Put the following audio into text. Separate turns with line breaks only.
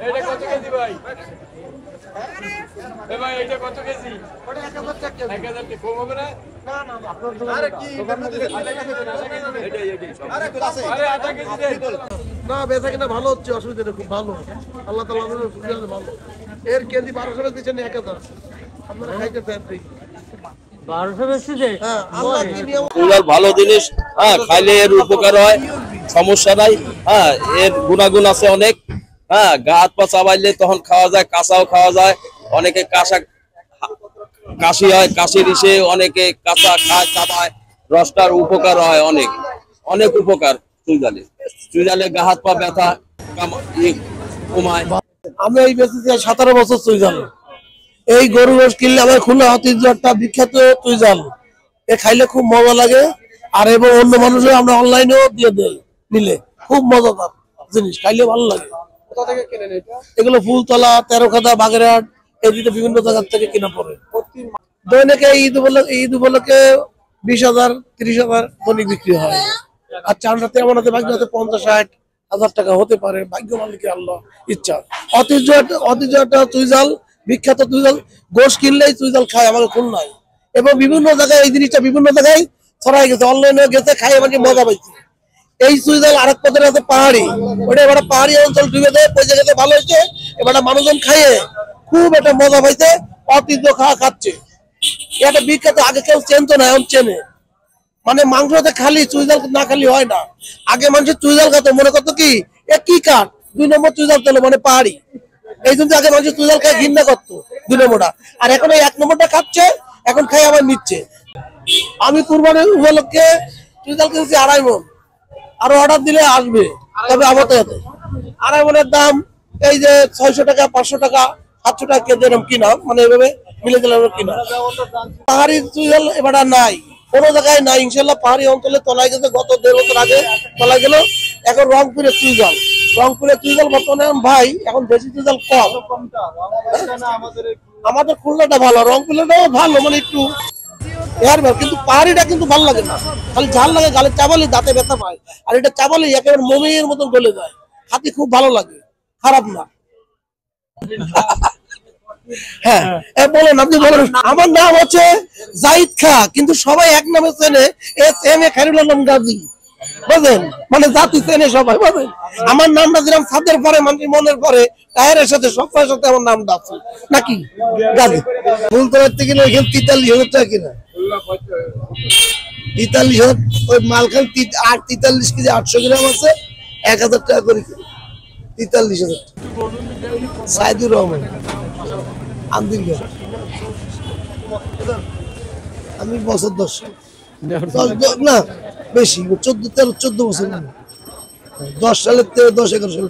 এটা কত কেজি ভাই? এ ভাই এটা কত কেজি?
ওটা 1000 টাকা।
1000 কি কম হবে না?
না না আপনার
আরে কি আরে আধা কেজি দেন।
না বেচা কিনা ভালো হচ্ছে, অসুবিধা নেই, খুব ভালো। আল্লাহ তাআলা আমাদের সুবিধা ভালো। এর কেজি 1200 টাকা দিচ্ছেন 1000। আপনারা খাইতে চান ঠিক।
1200 বেশি দে।
হ্যাঁ আল্লাহ কি নিয়ম
চুইঝাল ভালো জিনিস, হ্যাঁ খাইলে এর উপকার হয়, সমস্যা নাই। হ্যাঁ এর গুণাগুণ আছে অনেক। হ্যাঁ গা হাত পা চাবাইলে তখন খাওয়া যায়, কাঁচাও খাওয়া যায়। অনেকে কাশি হয়, কাশির ইসে অনেকে কাঁচা খায়, চাবায়, রসটার উপকার হয় অনেক, অনেক উপকার চুইঝালে। চুইঝালে গা হাত পা ব্যথা কমায়।
আমি এই বেঁচেছি 17 বছর চুইঝাল। এই গরু গোশ কিনলে আমার খুলনা ঐতিহ্যটা বিখ্যাত চুইঝাল। এ খাইলে খুব মজা লাগে, আর এবং অন্য মানুষও আমরা অনলাইনেও দিয়ে দেই নিলে, খুব মজাদার জিনিস, খাইলে ভালো লাগে।
কোথা থেকে কিনেন এটা?
এগুলো ফুলতলা, তেরোখাদা, বাগেরহাট এই দিকে বিভিন্ন জায়গা থেকে কিনা পড়ে। দৈনিক ঈদ উপলক্ষে 20,000 30,000 দৈনিক বিক্রি হয়। আর চান্দাতে আমাদের ভাগ্য হতে 50-60 হাজার টাকা হতে পারে, ভাগ্য মালিকের আল্লাহ ইচ্ছা। ঐতিহ্যটা চুইঝাল, বিখ্যাত চুইঝাল। গোশ কিনলেই চুইঝাল খায় আমাদের খুলনায়, এবং বিভিন্ন জায়গায় এই জিনিসটা বিভিন্ন জায়গায় ছড়াই গেছে, অনলাইনে গেছে, খাই মানে মজা পাইছে। এই চুইঝাল আরেক পদের আছে পাহাড়ি, ওটা এবার পাহাড়ি অঞ্চল ডুবে দেয়, পয়সা খেতে ভালো হয়েছে, এবার মানুষজন খাইয়ে খুব একটা মজা পাইছে, ঐতিহ্য খাচ্ছে। এটা বিখ্যাত, আগে কেউ চেনতো না, এখন চেনে। মানে মাংসতে খালি চুইঝাল না খালি হয় না। আগে মানুষের চুইঝাল খাতো, মনে করতো কি এ কি কাঠ, 2 নম্বর চুইঝাল তেল মানে পাহাড়ি, এই জন্য আগে মানুষের চুইঝাল খায় ঘৃণা করতো 2 নম্বরটা। আর এখন এই 1 নম্বরটা খাচ্ছে, এখন খাই আবার নিচ্ছে। আমি কুরবানির উপলক্ষে চুইঝাল কিনছি 2.5 মণ, আরো অর্ডার দিলে আসবে, তবে আপাতত 2.5 মণের দাম এই যে 600 টাকা, 500 টাকা, 700 টাকা কেজি এরকম কিনা, মানে এভাবে মিলে দিলে কিনা। পাহাড়ি চুইঝাল এবার নাই, কোনো জায়গায় নাই ইনশাল্লাহ। পাহাড়ি অঞ্চলে তলায় গেছে, গত 1.5 বছর আগে তলায় গেল। এখন রংপুরের চুইঝাল বর্তমানে ভাই এখন দেশি চুইঝাল কম। আমাদের খুলনাটা ভালো, রংপুরটাও ভালো, মানে একটু কিন্তু পাহাড়িটা কিন্তু ভালো লাগে না, খালি ঝাল লাগে, গালে চাবালি দাঁতে ব্যথা পায়। আর এটা চাবালি একেবারে মমির মতন গলে যায়, হাতি খুব ভালো লাগে, খারাপ না। হ্যাঁ বলেন, আপনি বলেন। আমার নাম হচ্ছে জাহিদ খা, কিন্তু সবাই এক নামে চেনে, এস.এম.এ খায়রুল আলম গাজী, বুঝলেন, মানে জাতি চেনে সবাই, বুঝলেন। আমার নামটা যেরকম ছাদের পরে মানুষ মনের পরে টায়ারের সাথে সবটার সাথে আমার নামটা আছে নাকি গাজী। ফুলতলার থেকে কিনা ওইখানে 43,000 টাকা কিনা, 43,000। ওই মালখান 43 কেজি 800 গ্রাম আছে, 1,000 টাকা করে, 43,000। সাইদুর রহমান, আমি বছর 10 না বেশি, 14 বছর, 10 সালের থেকে 10-11 সাল।